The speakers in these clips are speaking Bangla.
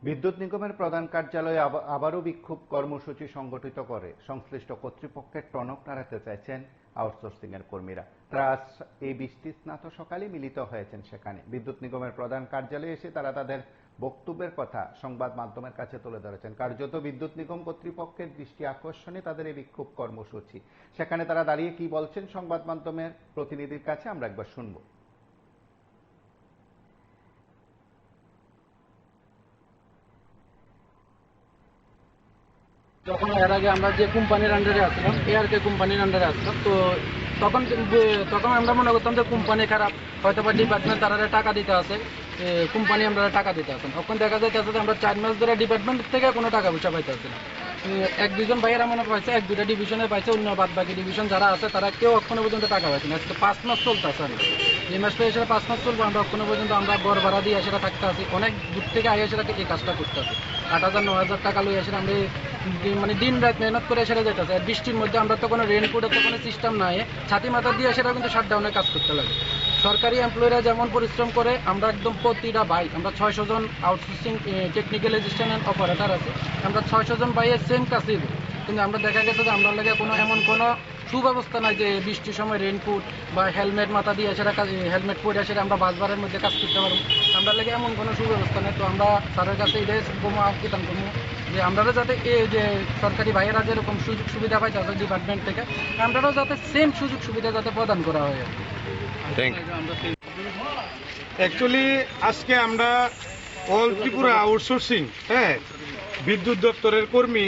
বিদ্যুৎ নিগমের প্রধান কার্যালয়ে আবারও বিক্ষোভ কর্মসূচি সংগঠিত করে সংশ্লিষ্ট কর্তৃপক্ষের টনক নাড়াতে চাইছেন আউটসোর্সিং এর কর্মীরা। তারা আজ এই বৃষ্টি স্নাত সকালে মিলিত হয়েছেন সেখানে। বিদ্যুৎ নিগমের প্রধান কার্যালয়ে এসে তারা তাদের বক্তব্যের কথা সংবাদ মাধ্যমের কাছে তুলে ধরেছেন। কার্যত বিদ্যুৎ নিগম কর্তৃপক্ষের দৃষ্টি আকর্ষণে তাদের এই বিক্ষোভ কর্মসূচি। সেখানে তারা দাঁড়িয়ে কি বলছেন সংবাদ মাধ্যমের প্রতিনিধির কাছে আমরা একবার শুনবো। যখন এর আগে আমরা যে কোম্পানির আন্ডারে আসলাম, এআরকে কোম্পানির আন্ডারে আসলাম, তো তখন আমরা মনে করতাম যে কোম্পানি খারাপ, হয়তো বা ডিপার্টমেন্ট তারা টাকা দিতে আছে, কোম্পানি আমরা টাকা দিতে আসেন। তখন দেখা যাইতেছে যে আমরা 4 মাস ধরে ডিপার্টমেন্ট থেকে কোনো টাকা পয়সা পাইতেছি না। এক দুজন ভাইয়েরা মনে পাইছে, এক দুটা ডিভিশনে পাইছে, অন্য বাদ বাকি ডিভিশন যারা আছে তারা কেউ এখনো পর্যন্ত টাকা পাইছে না। আজকে 5 মাস চলতেছে, আমি এই মাস পেয়ে সেটা 5 মাস চলবো, আমরা এখনো পর্যন্ত আমরা ঘর ভাড়া দিয়ে সেটা থাকতে আছি, অনেক দূর থেকে আগে সেটাকে এই কাজটা করতে আছি। 8,000-9,000 টাকা লইয়া সেটা আমরা মানে দিন রাত মেহনত করে সেটা যেতেছে। আর বৃষ্টির মধ্যে আমরা তো কোনো রেনকোটের তো কোনো সিস্টেম নাই, ছাতি মাথা দিয়ে সেটা কিন্তু শাটডাউনে কাজ করতে লাগে। সরকারি এমপ্লয়িরা যেমন পরিশ্রম করে, আমরা একদম প্রতিটা ভাই, আমরা 600 জন outsourcing technical assistant and operator আছে, আমরা 600 জন ভাইয়ের সেম কাজই দিই। কিন্তু আমরা দেখা গেছে যে আমরা লাগে এমন কোনো সুব্যবস্থা নাই যে বৃষ্টির সময় রেনকোট বা হেলমেট মাথা দিয়ে সেটা হেলমেট পরে সেটা আমরা বাসবারের মধ্যে কাজ করতে পারবো। আমরা লাগে এমন কোনো সুব্যবস্থা নেই। তো আমরা স্যারের কাছে এটাই আবেদন করবো যে আমরা যাতে এই যে সরকারি ভাইয়েরা যেরকম সুযোগ সুবিধা পাইতেছে ডিপার্টমেন্ট থেকে, আমরাও যাতে সেম সুযোগ সুবিধা যাতে প্রদান করা হয়। অ্যাকচুয়ালি আজকে আমরা অল ত্রিপুরা আউটসোর্সিং বিদ্যুৎ দপ্তরের কর্মী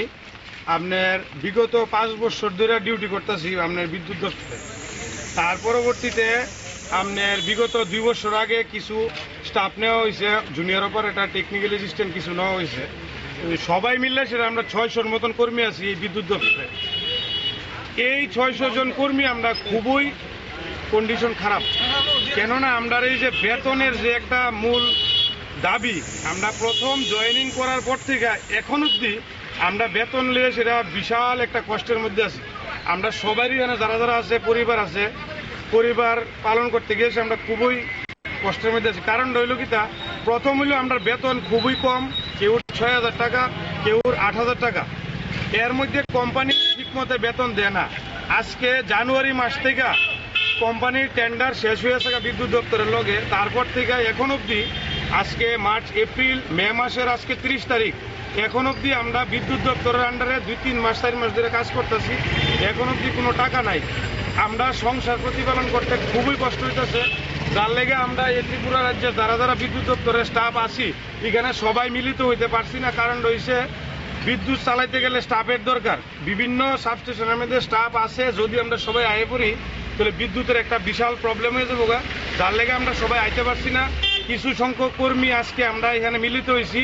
আপনার বিগত 5 বছর ধরে ডিউটি করতেছি আপনার বিদ্যুৎ দপ্তরে। তার পরবর্তীতে আপনার বিগত 2 বছর আগে কিছু স্টাফ নেওয়া হয়েছে, জুনিয়র অপারেটর, টেকনিক্যাল অ্যাসিস্ট্যান্ট কিছু নেওয়া হয়েছে। সবাই মিললে সেটা আমরা 600-র মতন কর্মী আছি এই বিদ্যুৎ দপ্তরে। এই 600 জন কর্মী আমরা খুবই কন্ডিশন খারাপ, কেননা আমরা এই যে বেতনের যে একটা মূল দাবি, আমরা প্রথম জয়েনিং করার পর থেকে এখন অবধি আমরা বেতন নিয়ে সেটা বিশাল একটা কষ্টের মধ্যে আছি। আমরা সবারই এখানে যারা যারা আছে পরিবার পালন করতে গিয়েছে আমরা খুবই কষ্টের মধ্যে আছি। কারণ রইল কি তা, প্রথম হইল আমরা বেতন খুবই কম, কেউ 6,000 টাকা, কেউ 8,000 টাকা। এর মধ্যে কোম্পানি ঠিকমতো বেতন দেয় না। আজকে জানুয়ারি মাস থেকে কোম্পানির টেন্ডার শেষ হয়েছে বিদ্যুৎ দপ্তরের লগে, তারপর থেকে এখন অবধি আজকে মার্চ, এপ্রিল, মে মাসের আজকে 30 তারিখ, এখন অবধি আমরা বিদ্যুৎ দপ্তরের আন্ডারে 2-3 মাস 4 মাস ধরে কাজ করতেছি, এখন অবধি কোনো টাকা নাই। আমরা সংসার প্রতিপালন করতে খুবই কষ্ট হইতেছে। যার লেগে আমরা এই ত্রিপুরা রাজ্যে যারা যারা বিদ্যুৎ দপ্তরের স্টাফ আছি এখানে সবাই মিলিত হইতে পারছি না। কারণ রয়েছে বিদ্যুৎ চালাইতে গেলে স্টাফের দরকার, বিভিন্ন সাবস্টেশনের মধ্যে স্টাফ আছে, যদি আমরা সবাই আয়ে পড়ি তাহলে বিদ্যুতের একটা বিশাল প্রবলেম হয়ে যাবো। যার লেগে আমরা সবাই আইতে পারছি না। কিছু সংখ্যক কর্মী আজকে আমরা এখানে মিলিত হয়েছি,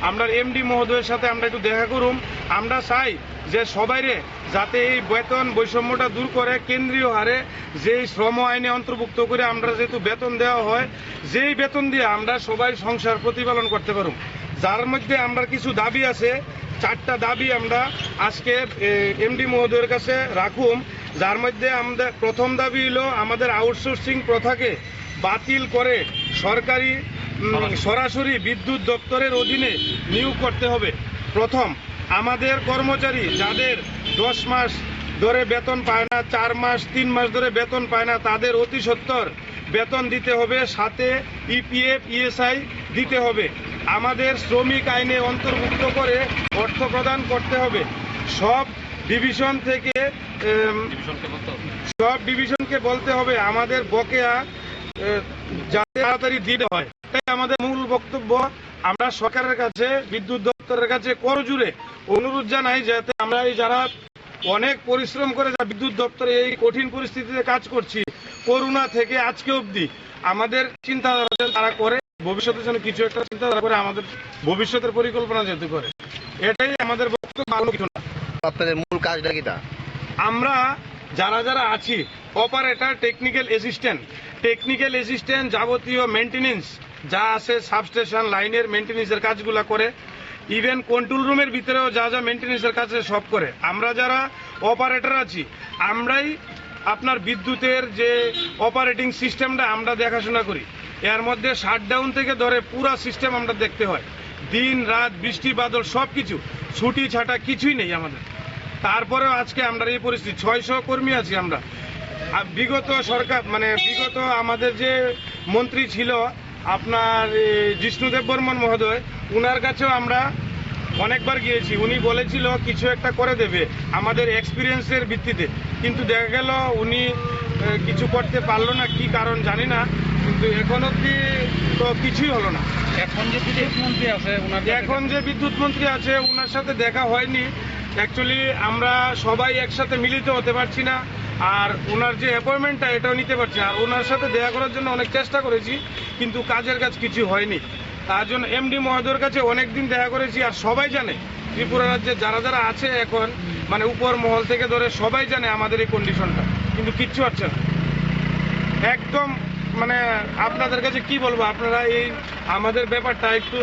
আমরা এমডি মহোদয়ের সাথে আমরা একটু দেখা করুম। আমরা চাই যে সবাইরে যাতে এই বেতন বৈষম্যটা দূর করে কেন্দ্রীয় হারে যেই শ্রম আইনে অন্তর্ভুক্ত করে আমরা যেহেতু বেতন দেওয়া হয়, যেই বেতন দিয়ে আমরা সবাই সংসার প্রতিপালন করতে পারুম। যার মধ্যে আমরা কিছু দাবি আছে, 4টা দাবি আমরা আজকে এমডি মহোদয়ের কাছে রাখুম। যার মধ্যে আমাদের প্রথম দাবি হলো আমাদের আউটসোর্সিং প্রথাকে বাতিল করে সরকারি সরাসরি বিদ্যুৎ দপ্তরের অধীনে নিয়োগ করতে হবে। প্রথম, আমাদের কর্মচারী যাদের 10 মাস ধরে বেতন পায় না, 4 মাস 3 মাস ধরে বেতন পায় না, তাদের অতি সত্বর বেতন দিতে হবে, সাথে ইপিএফ, ইএসআই দিতে হবে। আমাদের শ্রমিক আইনে অন্তর্ভুক্ত করে অর্থ প্রদান করতে হবে। সব ডিভিশনকে বলতে হবে আমাদের বকেয়া যাতে তাড়াতাড়ি দিতে হয়। তাই আমাদের মূল বক্তব্য, আমরা সরকারের কাছে, বিদ্যুৎ দপ্তরের কাছে করজোড়ে অনুরোধ জানাই যাতে আমরা এই যারা অনেক পরিশ্রম করে যা বিদ্যুৎ দপ্তরে এই কঠিন পরিস্থিতিতে কাজ করছি, করোনা থেকে আজকে অবধি আমাদের চিন্তাধারা তারা করে, ভবিষ্যতের জন্য কিছু একটা চিন্তাধারা করে, আমাদের ভবিষ্যতের পরিকল্পনা যেতে করে। এটাই আমাদের বক্তব্য, ভালো কিছু না। আপনাদের মূল কাজটা কি? আমরা যারা যারা আছি, অপারেটর, টেকনিক্যাল অ্যাসিস্ট্যান্ট যাবতীয় মেনটেনেন্স যা আছে, সাবস্টেশন লাইনের মেনটেনেন্সের কাজগুলো করে, ইভেন কন্ট্রোল রুমের ভিতরেও যা যা মেনটেনেন্সের কাজ সব করে। আমরা যারা অপারেটর আছি আমরাই আপনার বিদ্যুতের যে অপারেটিং সিস্টেমটা আমরা দেখাশোনা করি। এর মধ্যে শাটডাউন থেকে ধরে পুরা সিস্টেম আমরা দেখতে হয়। দিন রাত বৃষ্টি বাদল সবকিছু, ছুটি ছাটা কিছুই নেই আমাদের। তারপরেও আজকে আমরা এই পরিস্থিতি, 600 কর্মী আছি আমরা। আর বিগত সরকার বিগত আমাদের যে মন্ত্রী ছিল আপনার জিষ্ণুদেব বর্মন মহোদয়, উনার কাছেও আমরা অনেকবার গিয়েছি। উনি বলেছিল কিছু একটা করে দেবে আমাদের এক্সপিরিয়েন্সের ভিত্তিতে, কিন্তু দেখা গেল উনি কিছু করতে পারলো না, কি কারণ জানি না, কিন্তু এখন অব্দি তো কিছুই হলো না। এখন যে বিদ্যুৎ মন্ত্রী আছে ওনার সাথে দেখা হয়নি। অ্যাকচুয়ালি আমরা সবাই একসাথে মিলিত হতে পারছি না, আর ওনার যে অ্যাপয়েন্টমেন্টটা এটাও নিতে পারছি না। আর ওনার সাথে দেখা করার জন্য অনেক চেষ্টা করেছি, কিন্তু কাজের কাজ কিছু হয়নি। তার জন্য এমডি মহোদয়ের কাছে অনেকদিন দেখা করেছি, আর সবাই জানে ত্রিপুরা রাজ্যে যারা যারা আছে এখন, উপর মহল থেকে ধরে সবাই জানে আমাদের এই কন্ডিশনটা, কিন্তু কিচ্ছু হচ্ছে না একদম। আপনাদের কাছে কি বলবো, আপনারা এই আমাদের ব্যাপারটা একটু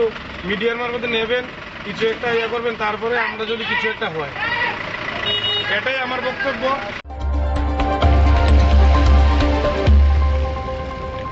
মিডিয়ার মারফতে নেবেন, কিছু একটা করবেন, তারপরে আমরা যদি কিছু একটা হয়, এটাই আমার বক্তব্য।